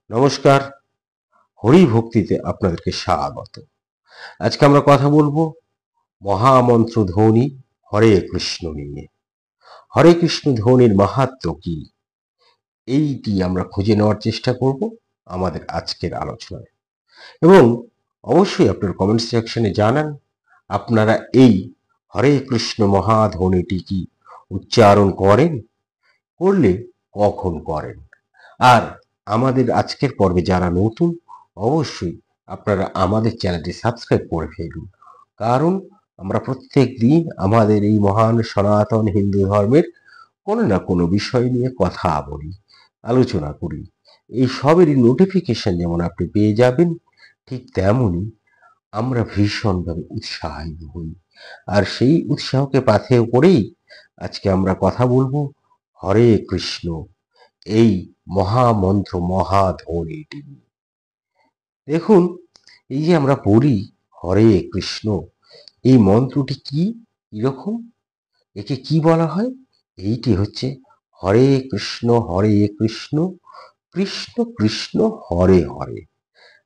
নমস্কার, হরি ভক্তিতে আপনাদেরকে স্বাগত। আজকে আমরা কথা বলবো মহামন্ত্র ধ্বনি হরে কৃষ্ণ নিয়ে। হরে কৃষ্ণ ধ্বনির মাহাত্ম্য কি, এইটি আমরা খুঁজে নেওয়ার চেষ্টা করব আমাদের আজকের আলোচনায়। এবং অবশ্যই আপনার কমেন্ট সেকশনে জানান আপনারা এই হরে কৃষ্ণ মহাধ্বনিটি কি উচ্চারণ করেন, করলে কখন করেন। আর আমাদের আজকের পর্বে যারা নতুন, অবশ্যই আপনারা আমাদের চ্যানেলটি সাবস্ক্রাইব করে ফেলুন, কারণ আমরা প্রত্যেক দিন আমাদের এই মহান সনাতন হিন্দু ধর্মের কোনো না কোনো বিষয় নিয়ে কথা বলি, আলোচনা করি। এই সবেরই নোটিফিকেশন যেমন আপনি পেয়ে যাবেন, ঠিক তেমনই আমরা ভীষণভাবে উৎসাহিত হই। আর সেই উৎসাহকে পাথেয় করেই আজকে আমরা কথা বলবো হরে কৃষ্ণ এই মহামন্ত্র মহাধ্বনিটি। দেখুন, এই যে আমরা পড়ি হরে কৃষ্ণ, এই মন্ত্রটি কি, কিরকম, একে কি বলা হয়? এইটি হচ্ছে হরে কৃষ্ণ কৃষ্ণ কৃষ্ণ হরে হরে।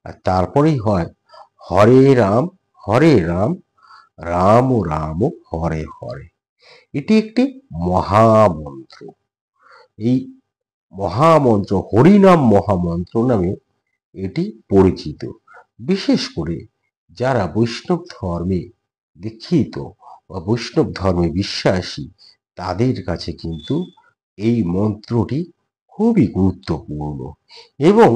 আর তারপরেই হয় হরে রাম রাম রাম হরে হরে। এটি একটি মহামন্ত্র। এই মহামন্ত্র হরিনাম মহামন্ত্র নামে এটি পরিচিত। বিশেষ করে যারা বৈষ্ণব ধর্মে দীক্ষিত বা বৈষ্ণব ধর্মে বিশ্বাসী, তাদের কাছে কিন্তু এই মন্ত্রটি খুবই গুরুত্বপূর্ণ। এবং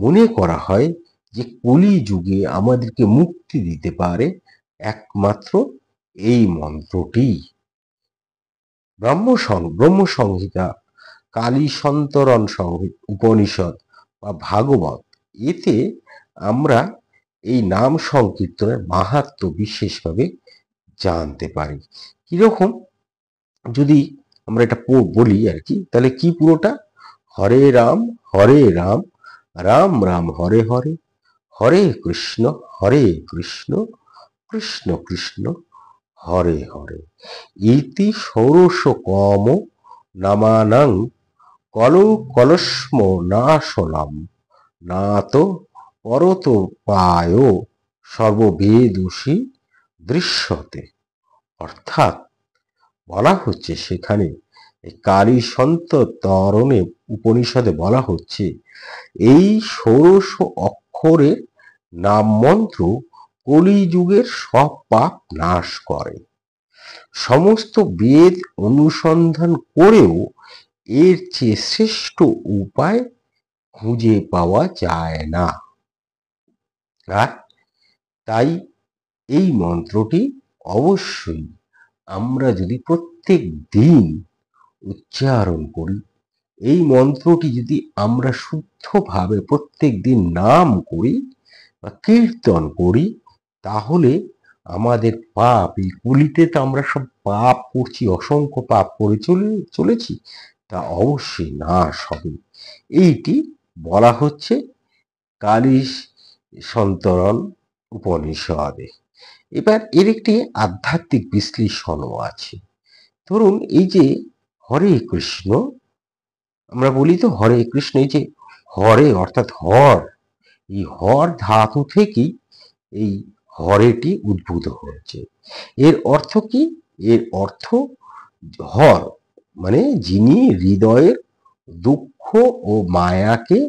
মনে করা হয় যে কলিযুগে আমাদেরকে মুক্তি দিতে পারে একমাত্র এই মন্ত্রটি। ব্রহ্মসংহিতা, কালী সন্তরণ উপনিষদ বা ভাগবত, এতে আমরা এই নাম সংকীর্তনের মাহাত্ম্য বিশেষভাবে জানতে পারি। কিরকম, যদি আমরা এটা বলি আর কি, তাহলে কি পুরোটা? হরে রাম রাম রাম হরে হরে, হরে কৃষ্ণ কৃষ্ণ কৃষ্ণ হরে হরে। ইতি ষোড়শ কম নামানাং কলস্ম নাশনম নাত পরত পায় সর্ববেদুষী দৃশ্যতে। অর্থাৎ বলা হচ্ছে সেখানে কালী সন্ত তরণে উপনিষদে বলা হচ্ছে এই ষোড়শ অক্ষরের নাম মন্ত্র কলিযুগের সব পাপ নাশ করে। সমস্ত বেদ অনুসন্ধান করেও এর চেয়ে শ্রেষ্ঠ উপায় খুঁজে পাওয়া যায় না। আর তাই এই মন্ত্রটি অবশ্যই আমরা যদি প্রত্যেক দিন উচ্চারণ করি, এই মন্ত্রটি যদি আমরা শুদ্ধভাবে প্রত্যেক দিন নাম করি বা কীর্তন করি, তাহলে আমাদের পাপ, এই কলিতে তো আমরা সব পাপ করছি, অসংখ্য পাপ করে চলেছি, তা অবশ্যই নাশ হবে। এইটি বলা হচ্ছে কালী সন্তরণ উপনিষদে। এবার এর একটি আধ্যাত্মিক বিশ্লেষণও আছে। ধরুন, এই যে হরে কৃষ্ণ, আমরা বলি তো হরে কৃষ্ণ, এই যে হরে অর্থাৎ হর, এই হর ধাতু থেকেই এই হরেটি উদ্ভূত হয়েছে। এর অর্থ কি? এর অর্থ হর মানে যিনি হৃদয়ের দুঃখ ও মায়াকে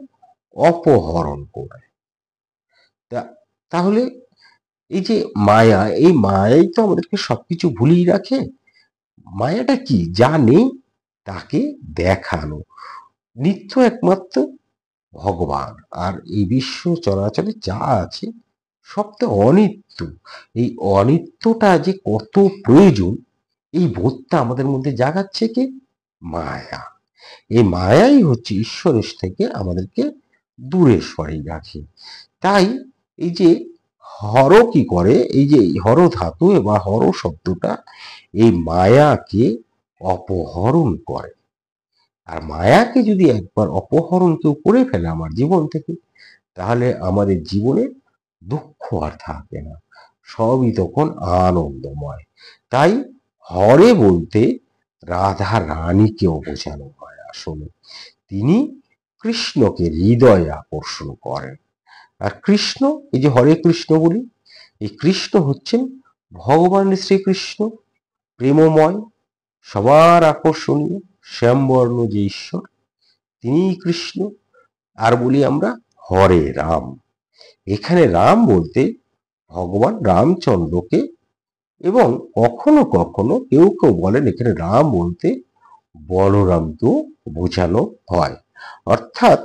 অপহরণ করে। তাহলে এই যে মায়া, এই মায়াই তো আমাদেরকে সবকিছু ভুলিয়ে রাখে। মায়াটা কি? যা নেই তাকে দেখানো। নিত্য একমাত্র ভগবান। আর এই বিশ্ব চরাচরে যা আছে সব তো অনিত্য। এই অনিত্যটা যে কত প্রয়োজন, এই বোধটা আমাদের মধ্যে জাগাচ্ছে কি? মায়া। এই মায়াই হচ্ছে ঈশ্বরের থেকে আমাদেরকে দূরে সরিয়ে রাখে। তাই এই যে হর কি করে, এই যে হর ধাতু বা হর শব্দটা এই মায়াকে অপহরণ করে। আর মায়াকে যদি একবার অপহরণ কেউ করে ফেলে আমার জীবন থেকে, তাহলে আমাদের জীবনে দুঃখ আর থাকবে না, সবই তখন আনন্দময়। তাই হরে বলতে রাধা রানীকেও বোঝানো হয়। আসলে তিনি কৃষ্ণকে হৃদয়ে আকর্ষণ করেন। আর কৃষ্ণ, এই যে হরে কৃষ্ণ বলি, এই কৃষ্ণ হচ্ছেন ভগবান শ্রীকৃষ্ণ, প্রেমময়, সবার আকর্ষণীয় শ্যামবর্ণ যে ঈশ্বর, তিনিই কৃষ্ণ। আর বলি আমরা হরে রাম। এখানে রাম বলতে ভগবান রামচন্দ্রকে, এবং কখনো কখনো কেউ কেউ বলেন এখানে রাম বলতে বলরামকেও বোঝানো হয়। অর্থাৎ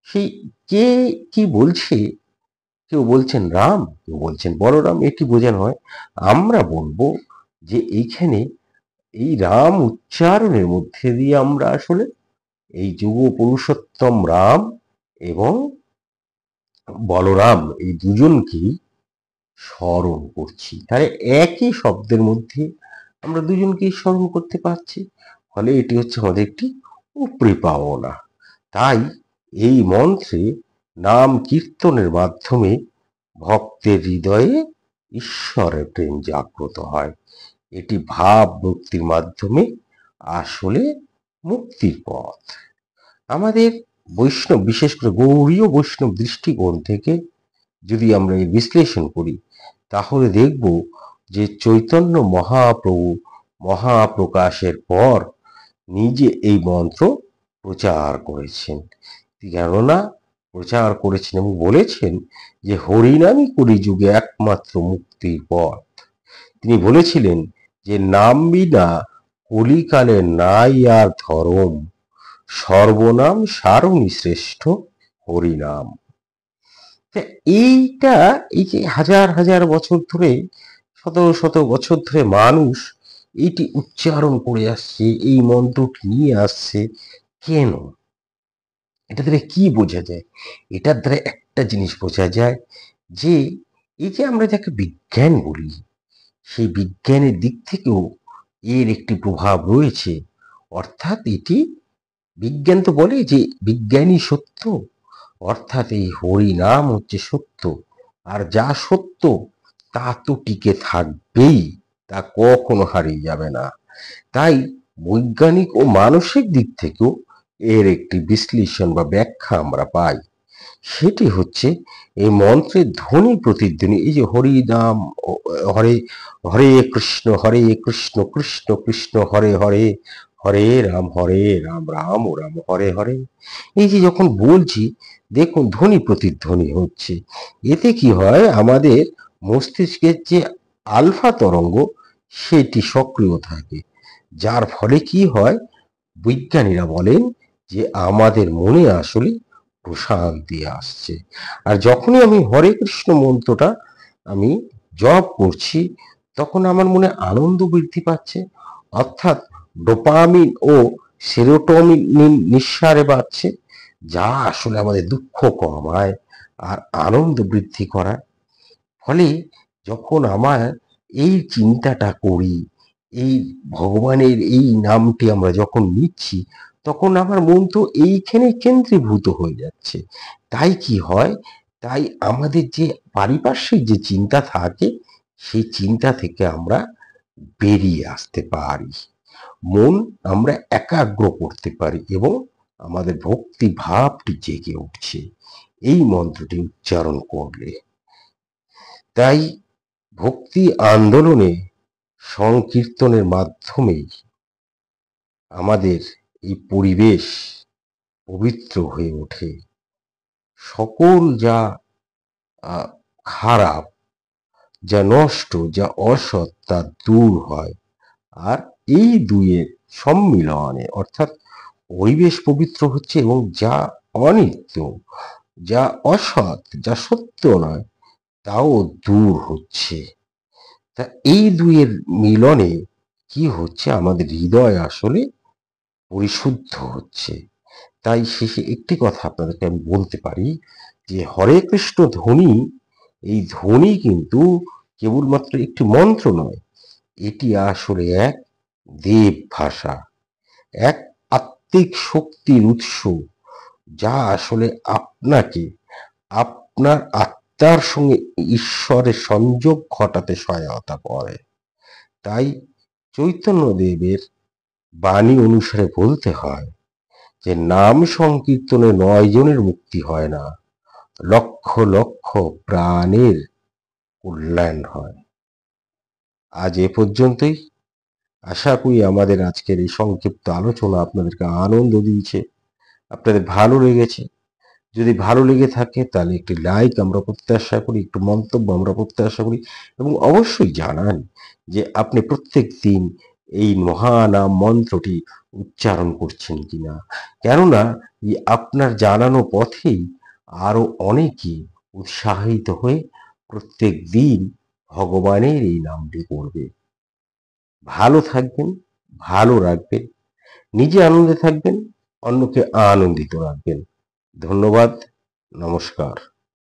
সেই কে কি বলছে, কেউ বলছেন রাম, কেউ বলছেন বলরাম, এটি বোঝানো হয়। আমরা বলবো যে এইখানে এই রাম উচ্চারণের মধ্যে দিয়ে আমরা আসলে এই যুগ পুরুষোত্তম রাম এবং বলরাম এই দুজনকেই স্মরণ করছি। তাহলে একই শব্দের মধ্যে আমরা দুজনকেই স্মরণ করতে পারছি, ফলে এটি হচ্ছে আমাদের একটি উপরি পাওনা। তাই এই মন্ত্রে নাম কীর্তনের মাধ্যমে ভক্তের হৃদয়ে ঈশ্বরের প্রেম জাগ্রত হয়। এটি ভাব মুক্তির মাধ্যমে আসলে মুক্তির পথ। আমাদের বৈষ্ণব, বিশেষ করে গৌড়ীয় বৈষ্ণব দৃষ্টিকোণ থেকে যদি আমরা এর বিশ্লেষণ করি, তাহলে দেখব যে চৈতন্য মহাপ্রভু মহাপ্রকাশের পর নিজে এই মন্ত্র প্রচার করেছেন। কেননা প্রচার করেছেন এবং বলেছেন যে হরিনামই কলিযুগে একমাত্র মুক্তির পথ। তিনি বলেছিলেন যে নাম বিনা কলিকালে নাই আর ধরম, সর্বনাম সারণী শ্রেষ্ঠ হরিনাম। এইটা, এই যে হাজার হাজার বছর ধরে, শত শত বছর ধরে মানুষ এইটি উচ্চারণ করে আসছে, এই মন্ত্রটি নিয়ে আসছে। কেন? এটা দ্বারা কি বোঝা যায়? এটার দ্বারা একটা জিনিস বোঝা যায় যে এই যে আমরা যাকে বিজ্ঞান বলি, সেই বিজ্ঞানের দিক থেকেও এর একটি প্রভাব রয়েছে। অর্থাৎ এটি, বিজ্ঞান তো বলে যে বিজ্ঞানই সত্য, অর্থাৎ এই হরি নাম হচ্ছে সত্য। আর যা সত্য তা তো টিকে থাকবেই, তা কখনো হারিয়ে যাবে না। তাই বৈজ্ঞানিক ও মানসিক দিক থেকেও এর একটি বিশ্লেষণ বা ব্যাখ্যা আমরা পাই। সেটি হচ্ছে এই মন্ত্রের ধ্বনি প্রতিধ্বনি, এই যে হরি নাম, হরে হরে কৃষ্ণ কৃষ্ণ কৃষ্ণ হরে হরে, হরে রাম রাম রাম হরে হরে। এই যে যখন বলছি, দেখুন ধ্বনি প্রতিধ্বনি হচ্ছে। এতে কি হয়, আমাদের মস্তিষ্কের যে আলফা তরঙ্গ সেটি সক্রিয় থাকে, যার ফলে কি হয়, বিজ্ঞানীরা বলেন যে আমাদের মনে আসলে প্রশান্তি আসছে। আর যখনই আমি হরে কৃষ্ণ মন্ত্রটা আমি জপ করছি, তখন আমার মনে আনন্দ বৃদ্ধি পাচ্ছে, অর্থাৎ ডোপামিন ও সেরোটোনিন নিঃসারে বাড়ছে, যা আসলে আমাদের দুঃখ কমায় আর আনন্দ বৃদ্ধি করায়। ফলে যখন আমার এই চিন্তাটা করি, এই ভগবানের এই নামটি আমরা যখন নিচ্ছি, তখন আমার মন তো এইখানে কেন্দ্রীভূত হয়ে যাচ্ছে। তাই কি হয়, তাই আমাদের যে পারিপার্শ্বিক যে চিন্তা থাকে, সেই চিন্তা থেকে আমরা বেরিয়ে আসতে পারি, মন আমরা একাগ্র করতে পারি এবং আমাদের ভক্তি ভাবটি জেগে উঠছে এই মন্ত্রটি উচ্চারণ করলে। তাই ভক্তি আন্দোলনে সংকীর্তনের মাধ্যমেই আমাদের এই পরিবেশ পবিত্র হয়ে ওঠে, সকল যা খারাপ, যা নষ্ট, যা অসৎ তা দূর হয়। আর এই দুইয়ের সম্মিলনে, অর্থাৎ পরিবেশ পবিত্র হচ্ছে এবং যা অনিত্য, যা অসৎ, যা সত্য নয়, তাও দূর হচ্ছে। তা এই দুইয়ের মিলনে কি হচ্ছে, আমাদের হৃদয় আসলে পরিশুদ্ধ হচ্ছে। তাই শেষে একটি কথা আপনাদেরকে আমি বলতে পারি যে হরে কৃষ্ণ ধ্বনি, এই ধ্বনি কিন্তু কেবলমাত্র একটি মন্ত্র নয়, এটি আসলে এক দেব ভাষা, এক আত্মিক শক্তির উৎস, যা আসলে আপনাকে আপনার আত্মার সঙ্গে ঈশ্বরের সংযোগ ঘটাতে সহায়তা করে। তাই চৈতন্যদেবের বাণী অনুসারে বলতে হয় যে নাম সংকীর্তনে 9 জনের মুক্তি হয় না, লক্ষ লক্ষ প্রাণের কল্যাণ হয়। আজ এ পর্যন্তই। আশা করি আমাদের আজকের এই সংক্ষিপ্ত আলোচনা আপনাদেরকে আনন্দ দিয়েছে, আপনাদের ভালো লেগেছে। যদি ভালো লেগে থাকে তাহলে একটি লাইক আমরা প্রত্যাশা করি, একটু মন্তব্য আমরা প্রত্যাশা করি, এবং অবশ্যই জানান যে আপনি প্রত্যেক দিন এই মহানাম মন্ত্রটি উচ্চারণ করছেন কিনা। কেননা এই আপনার জানানো পথেই আরো অনেকে উৎসাহিত হয়ে প্রত্যেক দিন ভগবানের এই নামটি করবে। ভালো থাকবেন, ভালো রাখবেন, নিজে আনন্দে থাকবেন, অন্যকে আনন্দিত রাখবেন। ধন্যবাদ। নমস্কার।